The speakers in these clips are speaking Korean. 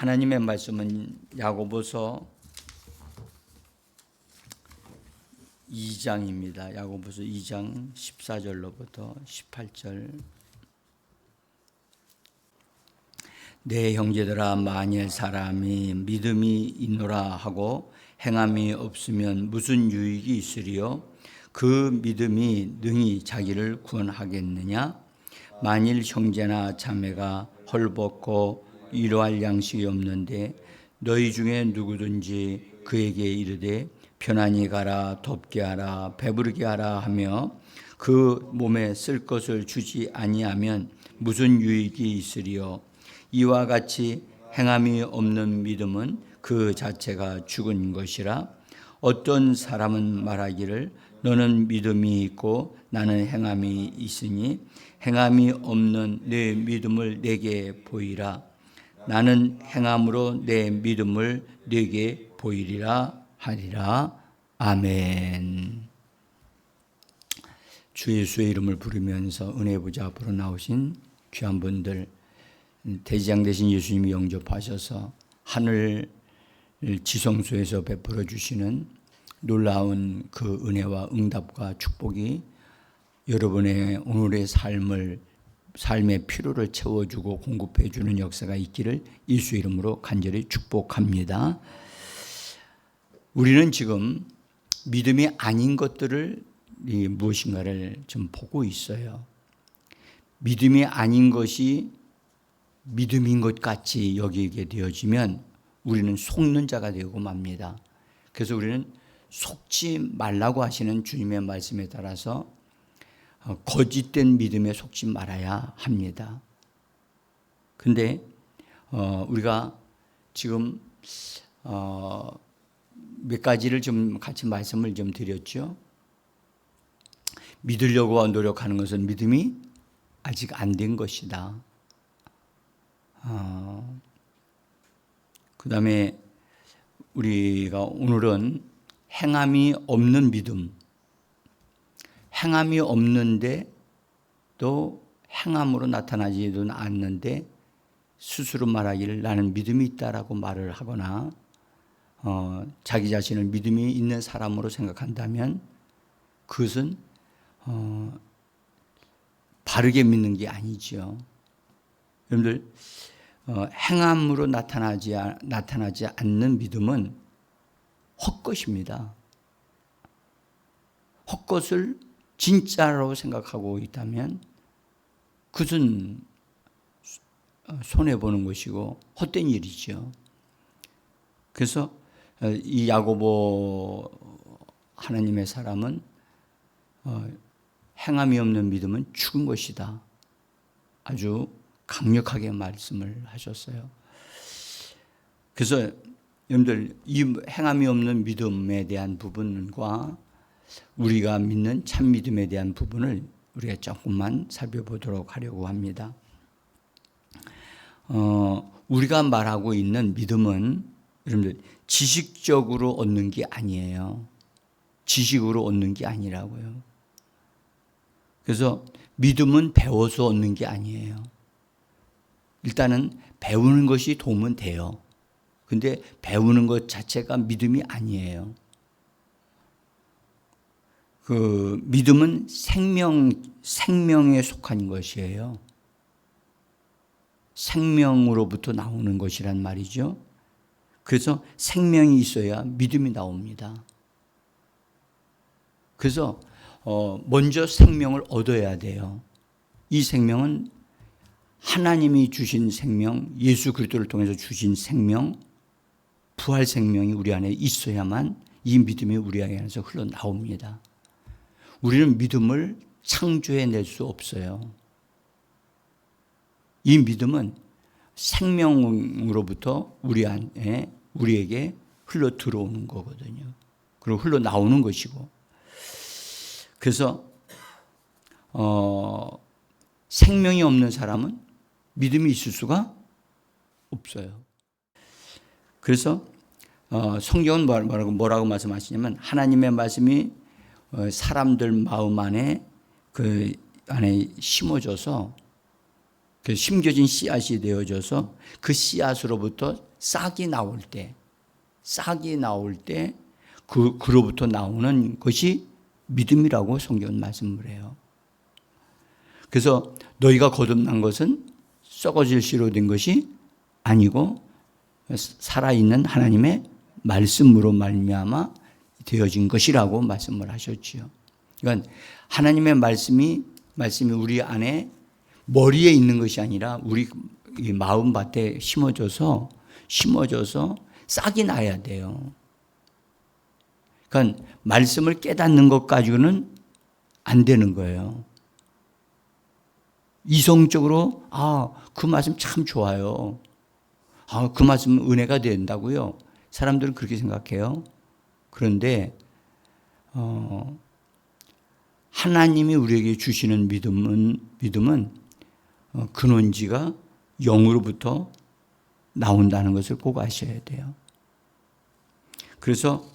하나님의 말씀은 야고보서 2장입니다. 야고보서 2장 14절로부터 18절. 내 형제들아, 만일 사람이 믿음이 있노라 하고 행함이 없으면 무슨 유익이 있으리요? 그 믿음이 능히 자기를 구원하겠느냐? 만일 형제나 자매가 헐벗고 이러할 양식이 없는데 너희 중에 누구든지 그에게 이르되 편안히 가라, 덥게 하라, 배부르게 하라 하며 그 몸에 쓸 것을 주지 아니하면 무슨 유익이 있으리요? 이와 같이 행함이 없는 믿음은 그 자체가 죽은 것이라. 어떤 사람은 말하기를 너는 믿음이 있고 나는 행함이 있으니 행함이 없는 내 믿음을 내게 보이라. 나는 행함으로 내 믿음을 내게 보이리라 하리라. 아멘. 주 예수의 이름을 부르면서 은혜 보좌 앞으로 나오신 귀한 분들, 대지장 되신 예수님이 영접하셔서 하늘 지성소에서 베풀어 주시는 놀라운 그 은혜와 응답과 축복이 여러분의 오늘의 삶의 필요를 채워주고 공급해 주는 역사가 있기를 예수 이름으로 간절히 축복합니다. 우리는 지금 믿음이 아닌 것들을 무엇인가를 좀 보고 있어요. 믿음이 아닌 것이 믿음인 것 같이 여기게 되어지면 우리는 속는 자가 되고 맙니다. 그래서 우리는 속지 말라고 하시는 주님의 말씀에 따라서 거짓된 믿음에 속지 말아야 합니다. 근데 우리가 지금 몇 가지를 좀 같이 말씀을 좀 드렸죠. 믿으려고 노력하는 것은 믿음이 아직 안 된 것이다. 그 다음에 우리가 오늘은 행함이 없는 믿음, 행함이 없는데 또 행함으로 나타나지도 않는데 스스로 말하기를 나는 믿음이 있다라고 말을 하거나 자기 자신을 믿음이 있는 사람으로 생각한다면 그것은 바르게 믿는 게 아니죠. 여러분들, 행함으로 나타나지 않는 믿음은 헛것입니다. 헛것을 진짜로 생각하고 있다면 그것은 손해보는 것이고 헛된 일이죠. 그래서 이 야고보 하나님의 사람은 행함이 없는 믿음은 죽은 것이다. 아주 강력하게 말씀을 하셨어요. 그래서 여러분들, 이 행함이 없는 믿음에 대한 부분과 우리가 믿는 참 믿음에 대한 부분을 우리가 조금만 살펴보도록 하려고 합니다. 우리가 말하고 있는 믿음은 여러분들 지식적으로 얻는 게 아니에요. 지식으로 얻는 게 아니라고요. 그래서 믿음은 배워서 얻는 게 아니에요. 일단은 배우는 것이 도움은 돼요. 근데 배우는 것 자체가 믿음이 아니에요. 그 믿음은 생명에 속한 것이에요. 생명으로부터 나오는 것이란 말이죠. 그래서 생명이 있어야 믿음이 나옵니다. 그래서 먼저 생명을 얻어야 돼요. 이 생명은 하나님이 주신 생명, 예수 그리스도를 통해서 주신 생명, 부활 생명이 우리 안에 있어야만 이 믿음이 우리 안에서 흘러나옵니다. 우리는 믿음을 창조해낼 수 없어요. 이 믿음은 생명으로부터 우리에게 흘러 들어오는 거거든요. 그리고 흘러나오는 것이고. 그래서 생명이 없는 사람은 믿음이 있을 수가 없어요. 그래서 성경은 뭐라고 말씀하시냐면 하나님의 말씀이 사람들 마음 안에 그 안에 심어져서 그 심겨진 씨앗이 되어져서 그 씨앗으로부터 싹이 나올 때 그로부터 나오는 것이 믿음이라고 성경은 말씀을 해요. 그래서 너희가 거듭난 것은 썩어질 씨로 된 것이 아니고 살아있는 하나님의 말씀으로 말미암아 되어진 것이라고 말씀을 하셨지요. 그러니까 하나님의 말씀이 우리 안에 머리에 있는 것이 아니라 우리 마음밭에 심어져서 싹이 나야 돼요. 그러니까 말씀을 깨닫는 것 가지고는 안 되는 거예요. 이성적으로 그 말씀 참 좋아요. 그 말씀은 은혜가 된다고요. 사람들은 그렇게 생각해요. 그런데 하나님이 우리에게 주시는 믿음은 근원지가 영으로부터 나온다는 것을 꼭 아셔야 돼요. 그래서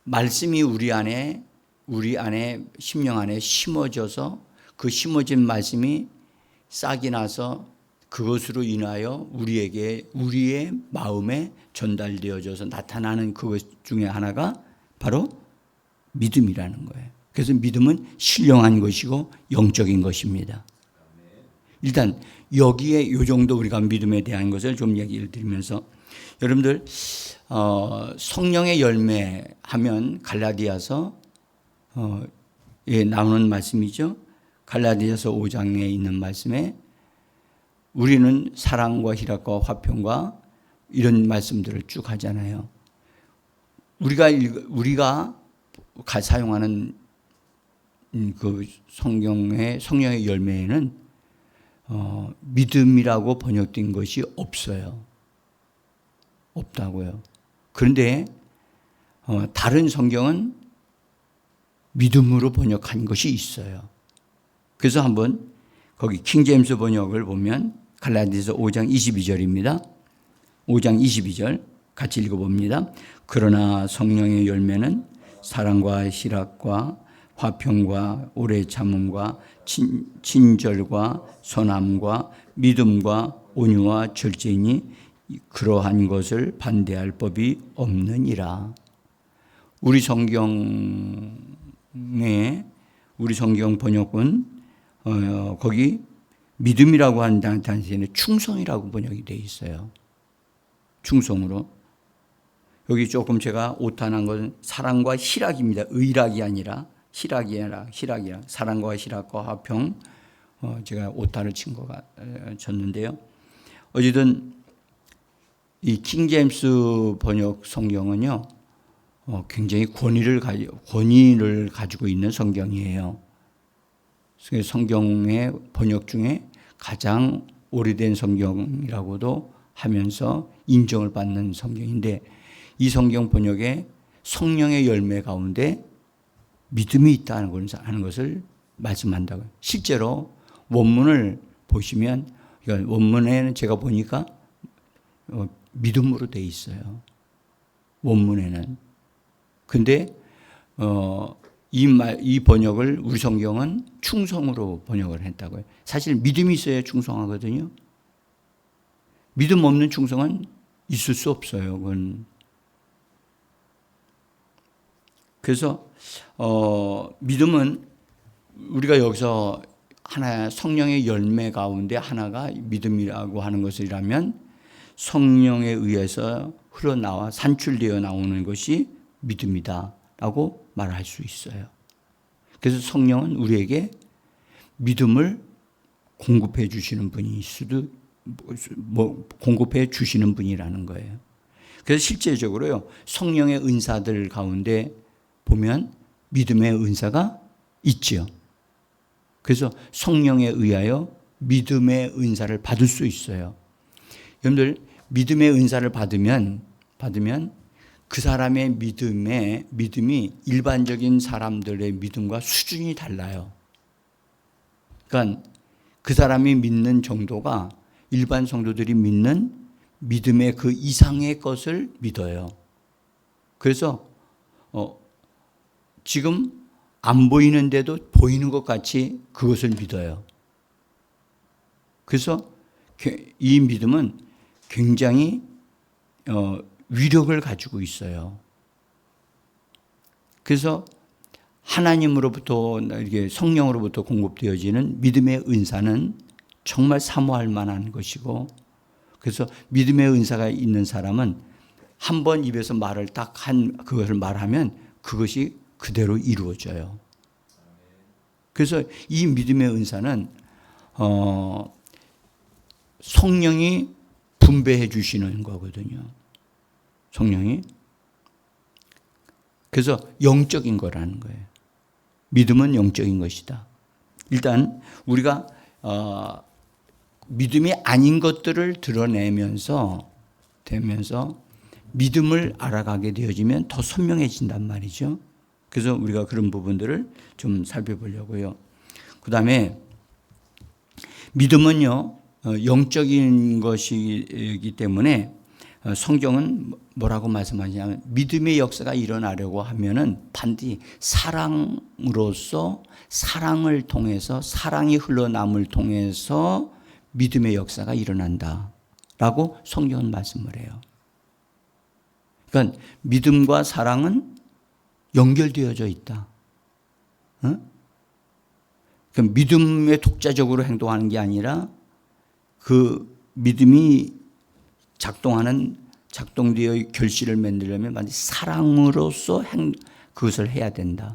말씀이 우리 안에 심령 안에 심어져서 그 심어진 말씀이 싹이 나서 그것으로 인하여 우리의 마음에 전달되어져서 나타나는 그것 중에 하나가 바로 믿음이라는 거예요. 그래서 믿음은 신령한 것이고 영적인 것입니다. 일단 여기에 이 정도 우리가 믿음에 대한 것을 좀 얘기를 드리면서 여러분들 성령의 열매 하면 갈라디아서 나오는 말씀이죠. 갈라디아서 5장에 있는 말씀에 우리는 사랑과 희락과 화평과 이런 말씀들을 쭉 하잖아요. 우리가 사용하는 그 성령의 열매에는 믿음이라고 번역된 것이 없어요. 없다고요. 그런데 다른 성경은 믿음으로 번역한 것이 있어요. 그래서 한번 거기 킹제임스 번역을 보면 갈라디아서 5장 22절입니다. 5장 22절 같이 읽어봅니다. 그러나 성령의 열매는 사랑과 희락과 화평과 오래 참음과 친절과 선함과 믿음과 온유와 절제이니 그러한 것을 반대할 법이 없느니라. 우리 성경 번역은 거기 믿음이라고 하는 단체는 충성이라고 번역이 되어 있어요. 충성으로. 여기 조금 제가 오탄한 것은 사랑과 희락입니다. 의락이 아니라 희락이라. 사랑과 희락과 화평. 제가 오타를 쳤는데요. 어쨌든 이 킹제임스 번역 성경은요, 굉장히 권위를 가지고 있는 성경이에요. 성경의 번역 중에 가장 오래된 성경이라고도 하면서 인정을 받는 성경인데 이 성경 번역에 성령의 열매 가운데 믿음이 있다는 것을 말씀한다고요. 실제로 원문을 보시면 원문에는 제가 보니까 믿음으로 돼 있어요. 원문에는. 근데 이 번역을 우리 성경은 충성으로 번역을 했다고요. 사실 믿음이 있어야 충성하거든요. 믿음 없는 충성은 있을 수 없어요. 그건. 그래서 믿음은 우리가 여기서 하나 성령의 열매 가운데 하나가 믿음이라고 하는 것이라면 성령에 의해서 흘러나와 산출되어 나오는 것이 믿음이다라고 말할 수 있어요. 그래서 성령은 우리에게 믿음을 공급해 주시는 공급해 주시는 분이라는 거예요. 그래서 실제적으로요, 성령의 은사들 가운데 보면 믿음의 은사가 있지요. 그래서 성령에 의하여 믿음의 은사를 받을 수 있어요. 여러분들 믿음의 은사를 받으면 그 사람의 믿음이 일반적인 사람들의 믿음과 수준이 달라요. 그러니까 그 사람이 믿는 정도가 일반 성도들이 믿는 믿음의 그 이상의 것을 믿어요. 그래서 지금 안 보이는데도 보이는 것 같이 그것을 믿어요. 그래서 이 믿음은 굉장히 위력을 가지고 있어요. 그래서 하나님으로부터 이렇게 성령으로부터 공급되어지는 믿음의 은사는 정말 사모할 만한 것이고, 그래서 믿음의 은사가 있는 사람은 한 번 입에서 말을 딱 그것을 말하면 그것이 그대로 이루어져요. 그래서 이 믿음의 은사는 성령이 분배해 주시는 거거든요. 성령이. 그래서 영적인 거라는 거예요. 믿음은 영적인 것이다. 일단 우리가 믿음이 아닌 것들을 드러내면서 믿음을 알아가게 되어지면 더 선명해진단 말이죠. 그래서 우리가 그런 부분들을 좀 살펴보려고요. 그 다음에 믿음은요, 영적인 것이기 때문에 성경은 뭐라고 말씀하냐면 믿음의 역사가 일어나려고 하면은 반드시 사랑으로서 사랑을 통해서 사랑이 흘러남을 통해서 믿음의 역사가 일어난다라고 성경은 말씀을 해요. 그러니까 믿음과 사랑은 연결되어져 있다. 그러니까 믿음에 독자적으로 행동하는 게 아니라 그 믿음이 작동되어 결실을 맺으려면 반드시 사랑으로서 그것을 해야 된다.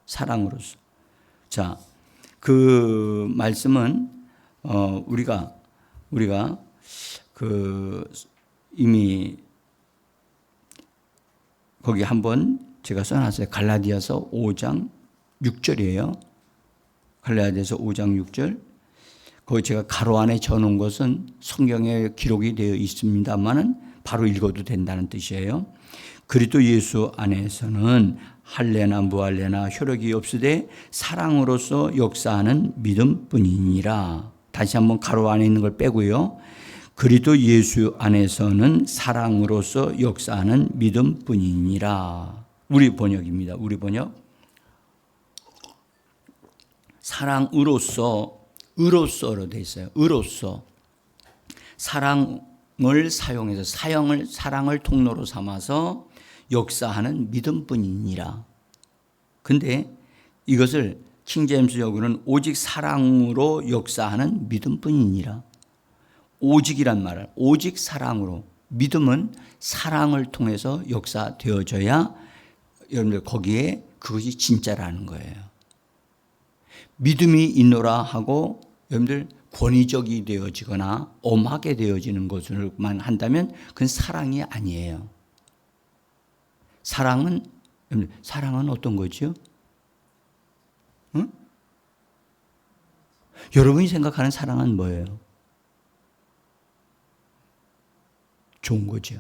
사랑으로서. 자, 그 말씀은 우리가 이미 거기 한번 제가 써놨어요. 갈라디아서 5장 6절이에요. 갈라디아서 5장 6절. 거기 제가 가로 안에 적어놓은 것은 성경에 기록이 되어 있습니다만은 바로 읽어도 된다는 뜻이에요. 그리스도 예수 안에서는 할례나 무할례나 효력이 없으되 사랑으로서 역사하는 믿음뿐이니라. 다시 한번 가로 안에 있는 걸 빼고요. 그리스도 예수 안에서는 사랑으로서 역사하는 믿음뿐이니라. 우리 번역입니다. 우리 번역. 사랑으로서 의로서로 돼 있어요. 의로서. 사랑을 사용해서 사랑을 통로로 삼아서 역사하는 믿음뿐이니라. 근데 이것을 킹제임스 역으로는 오직 사랑으로 역사하는 믿음뿐이니라. 오직이란 말을 오직 사랑으로. 믿음은 사랑을 통해서 역사되어져야 여러분들 거기에 그것이 진짜라는 거예요. 믿음이 있노라 하고 여러분들 권위적이 되어지거나 엄하게 되어지는 것을만 한다면 그건 사랑이 아니에요. 사랑은 어떤 거죠? 응? 여러분이 생각하는 사랑은 뭐예요? 좋은 거죠.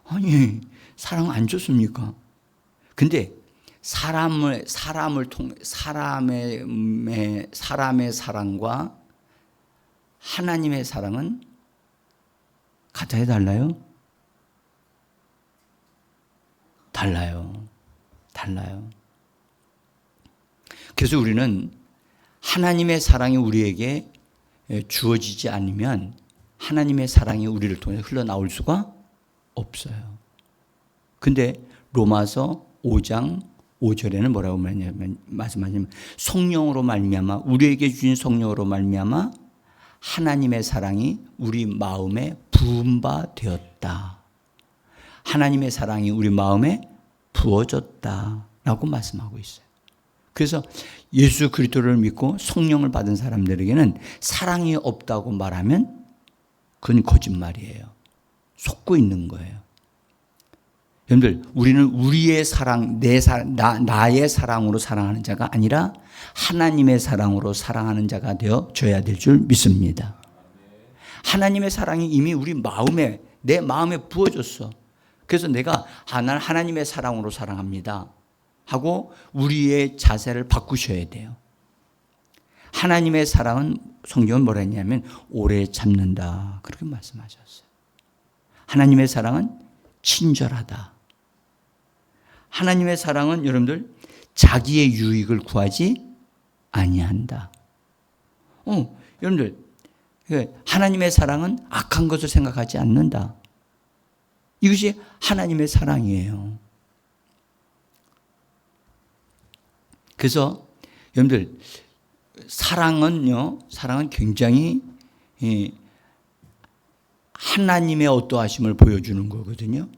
아니, 사랑 안 좋습니까? 근데 사람의 사랑과 하나님의 사랑은 같아요, 달라요? 달라요. 그래서 우리는 하나님의 사랑이 우리에게 주어지지 않으면 하나님의 사랑이 우리를 통해 흘러나올 수가 없어요. 근데 로마서 5장 5절에는 뭐라고 말씀하냐면 성령으로 말미암아 우리에게 주신 성령으로 말미암아 하나님의 사랑이 우리 마음에 부은 바 되었다. 하나님의 사랑이 우리 마음에 부어졌다라고 말씀하고 있어요. 그래서 예수 그리스도를 믿고 성령을 받은 사람들에게는 사랑이 없다고 말하면 그건 거짓말이에요. 속고 있는 거예요. 여러분들, 우리는 우리의 사랑, 나의 사랑으로 사랑하는 자가 아니라 하나님의 사랑으로 사랑하는 자가 되어져야 될 줄 믿습니다. 하나님의 사랑이 이미 우리 마음에, 내 마음에 부어졌어. 그래서 내가 난 하나님의 사랑으로 사랑합니다 하고 우리의 자세를 바꾸셔야 돼요. 하나님의 사랑은 성경은 뭐라 했냐면 오래 참는다. 그렇게 말씀하셨어요. 하나님의 사랑은 친절하다. 하나님의 사랑은 여러분들 자기의 유익을 구하지 아니한다. 여러분들 하나님의 사랑은 악한 것을 생각하지 않는다. 이것이 하나님의 사랑이에요. 그래서 여러분들 사랑은 굉장히 하나님의 어떠하심을 보여주는 거거든요.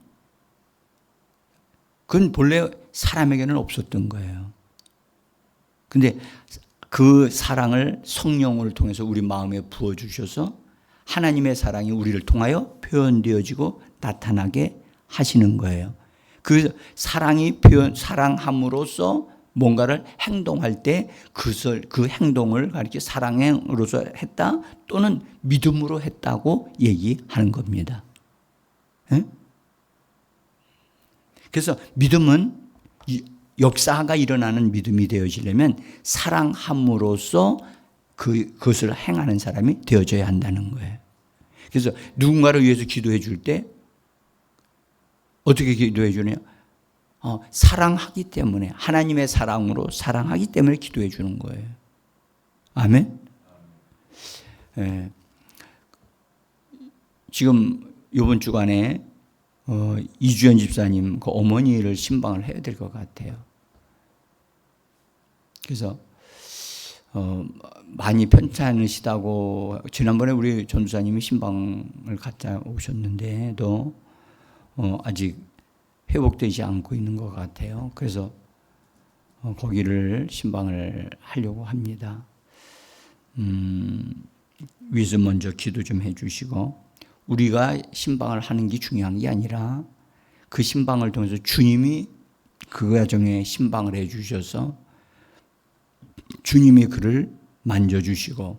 그건 본래 사람에게는 없었던 거예요. 근데 그 사랑을 성령을 통해서 우리 마음에 부어주셔서 하나님의 사랑이 우리를 통하여 표현되어지고 나타나게 하시는 거예요. 그 사랑함으로써 뭔가를 행동할 때 그 행동을 가리켜 사랑으로서 했다 또는 믿음으로 했다고 얘기하는 겁니다. 네? 그래서 믿음은 역사가 일어나는 믿음이 되어지려면 사랑함으로써 그것을 행하는 사람이 되어져야 한다는 거예요. 그래서 누군가를 위해서 기도해 줄 때 어떻게 기도해 주냐? 사랑하기 때문에 하나님의 사랑으로 사랑하기 때문에 기도해 주는 거예요. 아멘. 예. 지금 이번 주간에 이주연 집사님 그 어머니를 신방을 해야 될 것 같아요. 그래서 많이 편찮으시다고 지난번에 우리 전도사님이 신방을 갔다 오셨는데도 아직 회복되지 않고 있는 것 같아요. 그래서 거기를 신방을 하려고 합니다. 위에서 먼저 기도 좀 해주시고 우리가 신방을 하는 게 중요한 게 아니라 그 신방을 통해서 주님이 그 가정에 신방을 해주셔서 주님이 그를 만져주시고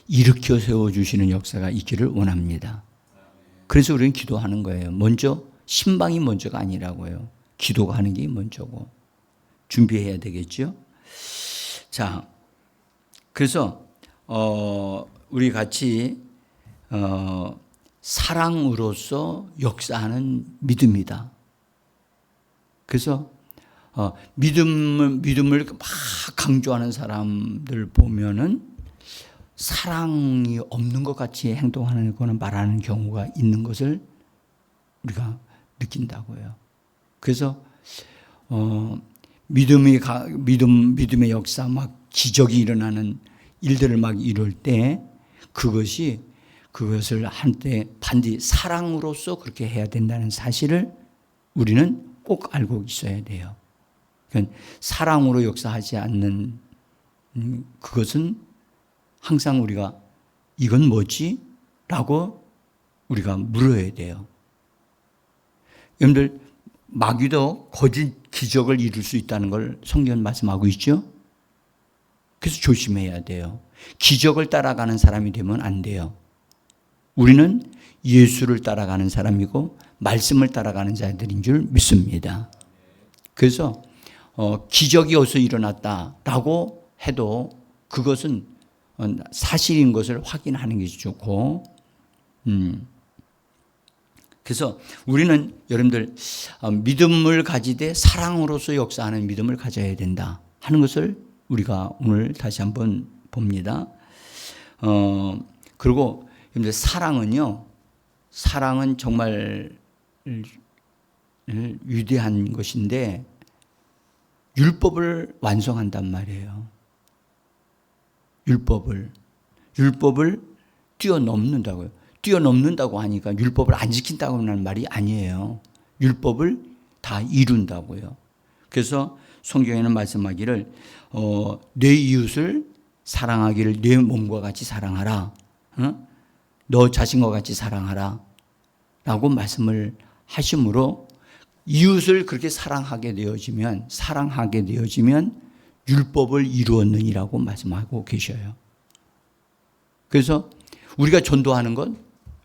일으켜 세워주시는 역사가 있기를 원합니다. 그래서 우리는 기도하는 거예요. 먼저 신방이 먼저가 아니라고요. 기도가 하는 게 먼저고 준비해야 되겠죠. 자, 그래서 우리 같이 사랑으로서 역사하는 믿음이다. 그래서 믿음을 막 강조하는 사람들 보면은 사랑이 없는 것 같이 행동하는 거는 말하는 경우가 있는 것을 우리가 느낀다고요. 그래서 믿음의 역사 막 기적이 일어나는 일들을 막 이룰 때 그것을 한때 반드시 사랑으로서 그렇게 해야 된다는 사실을 우리는 꼭 알고 있어야 돼요. 그러니까 사랑으로 역사하지 않는 그것은 항상 우리가 이건 뭐지? 라고 우리가 물어야 돼요. 여러분들 마귀도 거짓 기적을 이룰 수 있다는 걸 성경은 말씀하고 있죠. 그래서 조심해야 돼요. 기적을 따라가는 사람이 되면 안 돼요. 우리는 예수를 따라가는 사람이고 말씀을 따라가는 자들인 줄 믿습니다. 그래서 기적이 어디서 일어났다라고 해도 그것은 사실인 것을 확인하는 것이 좋고 그래서 우리는 여러분들 믿음을 가지되 사랑으로서 역사하는 믿음을 가져야 된다 하는 것을 우리가 오늘 다시 한번 봅니다. 그리고 여러분들 사랑은 정말 위대한 것인데 율법을 완성한단 말이에요. 율법을 뛰어넘는다고요. 뛰어넘는다고 하니까 율법을 안 지킨다고 하는 말이 아니에요. 율법을 다 이룬다고요. 그래서 성경에는 말씀하기를 내 이웃을 사랑하기를 내 몸과 같이 사랑하라. 너 자신과 같이 사랑하라. 라고 말씀을 하심으로 이웃을 그렇게 사랑하게 되어지면 율법을 이루었느니라고 말씀하고 계셔요. 그래서 우리가 전도하는 건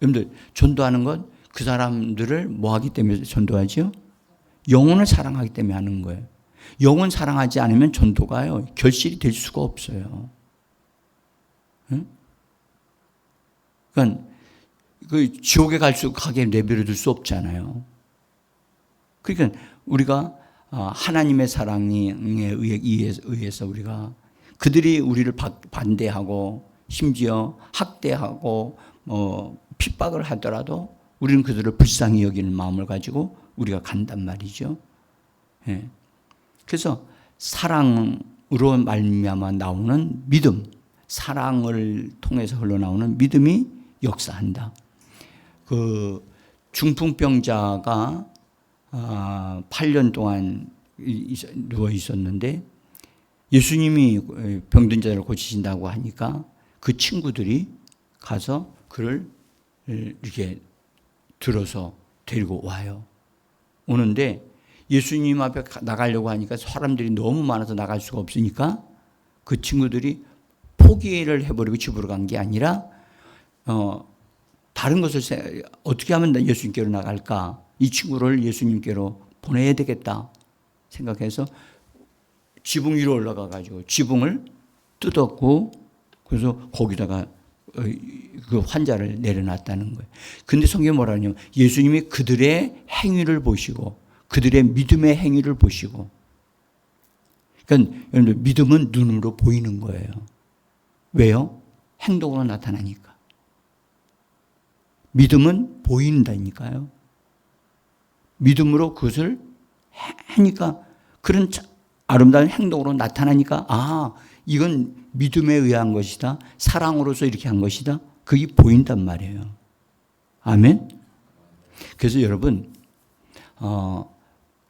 여러분들 전도하는 건 그 사람들을 뭐 하기 때문에 전도하죠? 영혼을 사랑하기 때문에 하는 거예요. 영혼 사랑하지 않으면 전도가요 결실이 될 수가 없어요. 응? 그러니까 그 지옥에 가게 내버려둘 수 없잖아요. 그러니까 우리가 하나님의 사랑에 의해서 우리가 그들이 우리를 반대하고 심지어 학대하고 핍박을 하더라도 우리는 그들을 불쌍히 여기는 마음을 가지고 우리가 간단 말이죠. 예. 그래서 사랑으로 말미암아 나오는 믿음, 사랑을 통해서 흘러나오는 믿음이 역사한다. 그 중풍병자가 8년 동안 누워 있었는데 예수님이 병든 자를 고치신다고 하니까 그 친구들이 가서 그를 이렇게 들어서 데리고 와요. 오는데 예수님 앞에 나가려고 하니까 사람들이 너무 많아서 나갈 수가 없으니까 그 친구들이 포기를 해버리고 집으로 간 게 아니라 다른 것을 어떻게 하면 예수님께로 나갈까? 이 친구를 예수님께로 보내야 되겠다 생각해서 지붕 위로 올라가 가지고 지붕을 뜯었고 그래서 거기다가 그 환자를 내려놨다는 거예요. 근데 성경이 뭐라 하냐면 예수님이 그들의 행위를 보시고 그들의 믿음의 행위를 보시고, 그러니까 여러분들 믿음은 눈으로 보이는 거예요. 왜요? 행동으로 나타나니까. 믿음은 보인다니까요. 믿음으로 그것을 하니까 그런 아름다운 행동으로 나타나니까 이건 믿음에 의한 것이다. 사랑으로서 이렇게 한 것이다. 그게 보인단 말이에요. 아멘. 그래서 여러분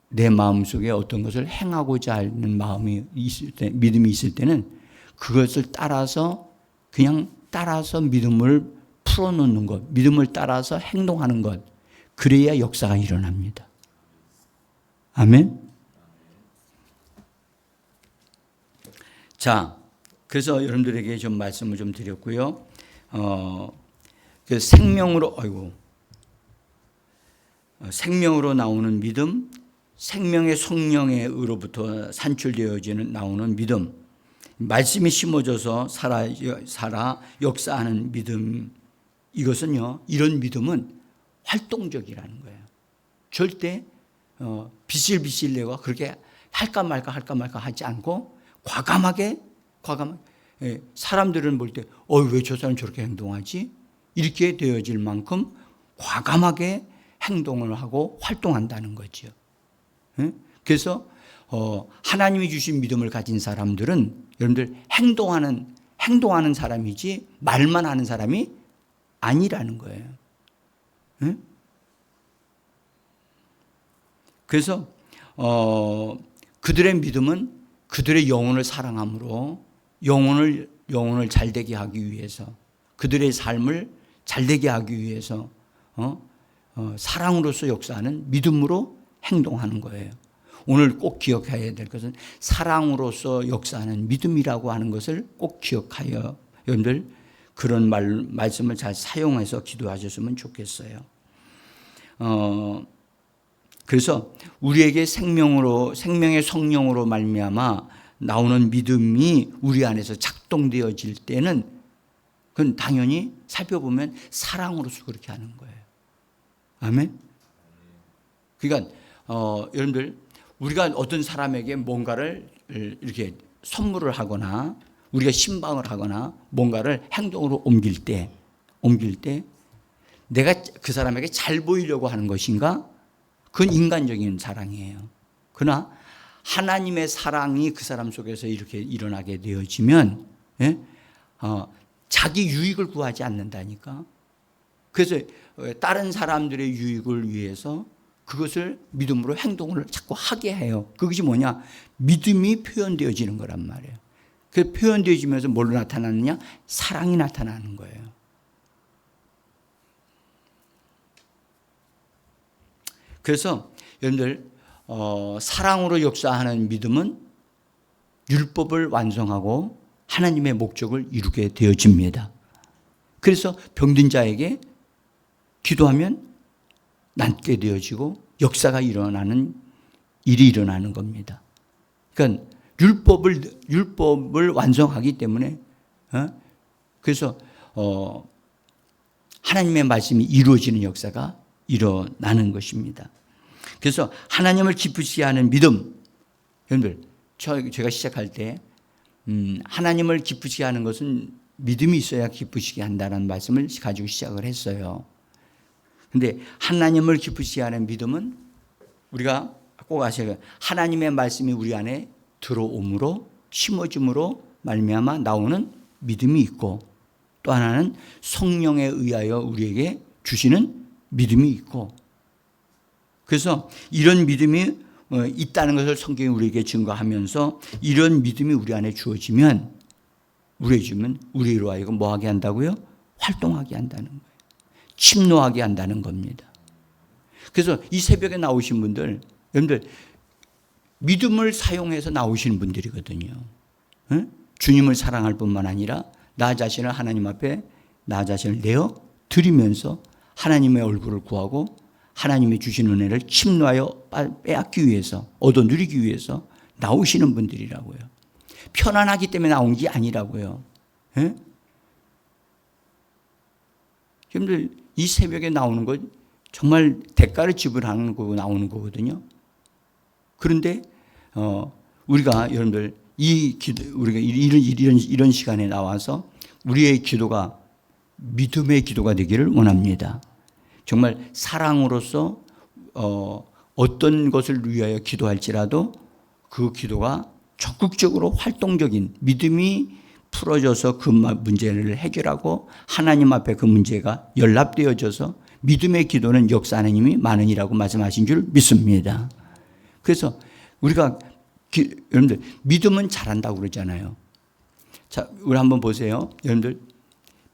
내 마음속에 어떤 것을 행하고자 하는 마음이 있을 때, 믿음이 있을 때는 그것을 따라서 그냥 따라서 믿음을 풀어놓는 것, 믿음을 따라서 행동하는 것, 그래야 역사가 일어납니다. 아멘. 자, 그래서 여러분들에게 좀 말씀을 좀 드렸고요. 그 생명으로 나오는 믿음, 생명의 성령으로부터 산출되어지는 나오는 믿음, 말씀이 심어져서 살아 역사하는 믿음, 이것은요, 이런 믿음은 활동적이라는 거예요. 절대 비실비실내고 그렇게 할까 말까 하지 않고 과감하게 사람들은 볼 때 왜 저 사람 저렇게 행동하지? 이렇게 되어질 만큼 과감하게 행동을 하고 활동한다는 거죠. 그래서 하나님이 주신 믿음을 가진 사람들은 여러분들 행동하는 사람이지 말만 하는 사람이 아니라는 거예요. 그래서 그들의 믿음은 그들의 영혼을 사랑함으로 영혼을 잘되게 하기 위해서, 그들의 삶을 잘되게 하기 위해서 사랑으로서 역사하는 믿음으로 행동하는 거예요. 오늘 꼭 기억해야 될 것은 사랑으로서 역사하는 믿음이라고 하는 것을 꼭 기억하여 여러분들 그런 말씀을 잘 사용해서 기도하셨으면 좋겠어요. 그래서 우리에게 생명의 성령으로 말미암아 나오는 믿음이 우리 안에서 작동되어질 때는 그건 당연히 살펴보면 사랑으로서 그렇게 하는 거예요. 아멘. 그러니까 여러분들 우리가 어떤 사람에게 뭔가를 이렇게 선물을 하거나 우리가 신방을 하거나 뭔가를 행동으로 옮길 때 내가 그 사람에게 잘 보이려고 하는 것인가? 그건 인간적인 사랑이에요. 그러나 하나님의 사랑이 그 사람 속에서 이렇게 일어나게 되어지면 자기 유익을 구하지 않는다니까. 그래서 다른 사람들의 유익을 위해서 그것을 믿음으로 행동을 자꾸 하게 해요. 그것이 뭐냐? 믿음이 표현되어지는 거란 말이에요. 그 표현되어지면서 뭘로 나타나느냐? 사랑이 나타나는 거예요. 그래서 여러분들 사랑으로 역사하는 믿음은 율법을 완성하고 하나님의 목적을 이루게 되어집니다. 그래서 병든 자에게 기도하면 낫게 되어지고 역사가 일어나는 일이 일어나는 겁니다. 그러니까 율법을 완성하기 때문에 그래서 하나님의 말씀이 이루어지는 역사가 일어나는 것입니다. 그래서 하나님을 기쁘시게 하는 믿음, 여러분들 제가 시작할 때 하나님을 기쁘시게 하는 것은 믿음이 있어야 기쁘시게 한다는 말씀을 가지고 시작을 했어요. 근데 하나님을 기쁘시게 하는 믿음은 우리가 꼭 아셔야 해요. 하나님의 말씀이 우리 안에 들어옴으로 심어짐으로 말미암아 나오는 믿음이 있고, 또 하나는 성령에 의하여 우리에게 주시는 믿음이 있고, 그래서 이런 믿음이 있다는 것을 성경이 우리에게 증거하면서 이런 믿음이 우리 안에 주어지면 우리로 하여금 뭐하게 한다고요? 활동하게 한다는 거예요. 침노하게 한다는 겁니다. 그래서 이 새벽에 나오신 분들, 여러분들 믿음을 사용해서 나오시는 분들이거든요. 주님을 사랑할 뿐만 아니라 나 자신을 하나님 앞에 나 자신을 내어 드리면서 하나님의 얼굴을 구하고 하나님이 주신 은혜를 침노하여 빼앗기 위해서, 얻어 누리기 위해서 나오시는 분들이라고요. 편안하기 때문에 나온 게 아니라고요. 여러분들 이 새벽에 나오는 건 정말 대가를 지불하는 거고 나오는 거거든요. 그런데 우리가 여러분들 우리가 이런 시간에 나와서 우리의 기도가 믿음의 기도가 되기를 원합니다. 정말 사랑으로서 어떤 것을 위하여 기도할지라도 그 기도가 적극적으로 활동적인 믿음이 풀어져서 그 문제를 해결하고 하나님 앞에 그 문제가 연락되어져서 믿음의 기도는 역사하는 힘이 많으니라고 말씀하신 줄 믿습니다. 그래서 우리가 여러분들 믿음은 잘한다고 그러잖아요. 자, 우리 한번 보세요. 여러분들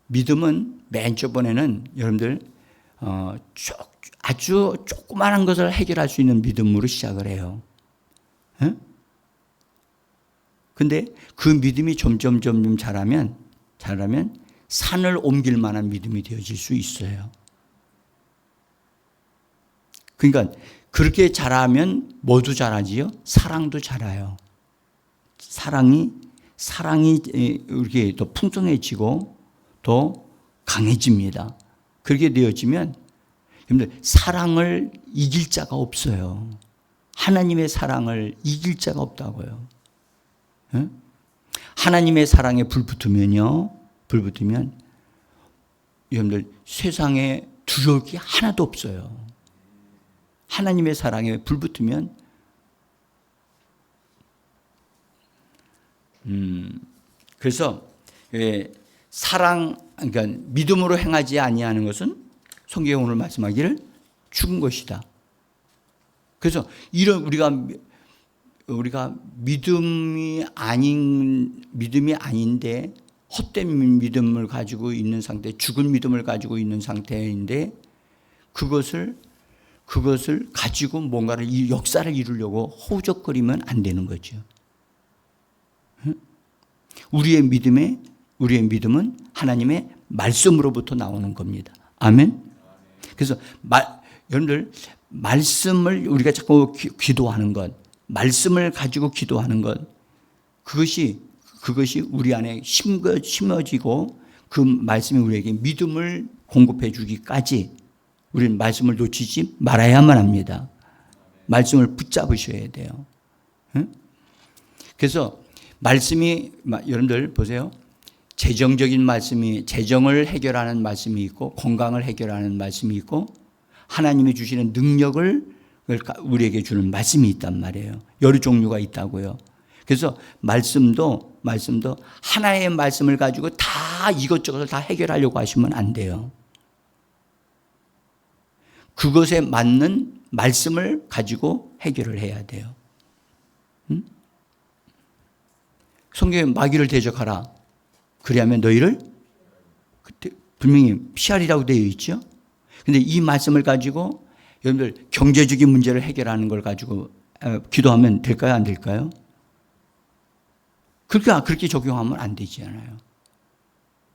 믿음은 맨 저번에는 여러분들 아주 조그마한 것을 해결할 수 있는 믿음으로 시작을 해요. 근데 그 믿음이 점점 자라면 산을 옮길 만한 믿음이 되어질 수 있어요. 그러니까 그렇게 자라면 뭐도 자라지요? 사랑도 자라요. 사랑이 이렇게 더 풍성해지고 더 강해집니다. 그렇게 되어지면 여러분들 사랑을 이길 자가 없어요. 하나님의 사랑을 이길 자가 없다고요. 하나님의 사랑에 불 붙으면 여러분들 세상에 두려울 게 하나도 없어요. 하나님의 사랑에 불 붙으면 그래서 그러니까 믿음으로 행하지 아니하는 것은 성경이 오늘 말씀하기를 죽은 것이다. 그래서 이런 우리가 믿음이 아닌데 헛된 믿음을 가지고 있는 상태, 죽은 믿음을 가지고 있는 상태인데 그것을 가지고 뭔가를 역사를 이루려고 허우적거리면 안 되는 거죠. 우리의 믿음은 하나님의 말씀으로부터 나오는 겁니다. 아멘. 그래서 여러분들 말씀을 우리가 자꾸 기도하는 것, 말씀을 가지고 기도하는 것, 그것이 우리 안에 심어지고 그 말씀이 우리에게 믿음을 공급해 주기까지 우리는 말씀을 놓치지 말아야만 합니다. 말씀을 붙잡으셔야 돼요. 그래서 말씀이 여러분들 보세요. 재정적인 말씀이 재정을 해결하는 말씀이 있고 건강을 해결하는 말씀이 있고 하나님이 주시는 능력을 우리에게 주는 말씀이 있단 말이에요. 여러 종류가 있다고요. 그래서 말씀도 하나의 말씀을 가지고 다 이것저것을 다 해결하려고 하시면 안 돼요. 그것에 맞는 말씀을 가지고 해결을 해야 돼요. 성경에 마귀를 대적하라. 그리하면 너희를 분명히 피하리라고 되어 있죠. 그런데 이 말씀을 가지고 여러분들 경제적인 문제를 해결하는 걸 가지고 기도하면 될까요? 안 될까요? 그렇게 적용하면 안 되지 않아요.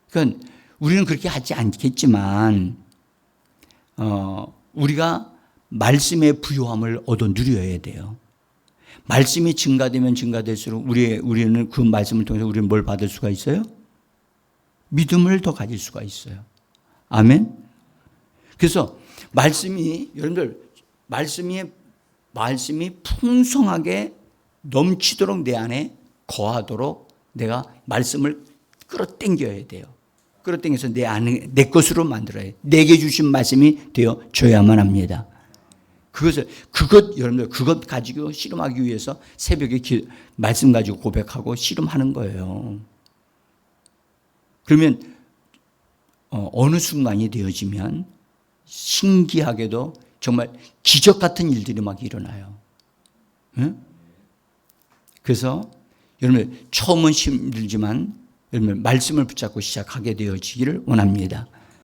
그러니까 우리는 그렇게 하지 않겠지만 우리가 말씀의 부요함을 얻어 누려야 돼요. 말씀이 증가되면 증가될수록 우리는 그 말씀을 통해서 우리는 뭘 받을 수가 있어요? 믿음을 더 가질 수가 있어요. 아멘. 그래서 여러분들 말씀이 풍성하게 넘치도록 내 안에 거하도록 내가 말씀을 끌어당겨야 돼요. 끌어당겨서 내 안에 내 것으로 만들어야 돼요. 내게 주신 말씀이 되어져야만 합니다. 여러분들 그것 가지고 씨름하기 위해서 새벽에 말씀 가지고 고백하고 씨름하는 거예요. 그러면 어느 순간이 되어지면 신기하게도 정말 기적 같은 일들이 막 일어나요. 응? 그래서 여러분 처음은 힘들지만 여러분 말씀을 붙잡고 시작하게 되어지기를 원합니다.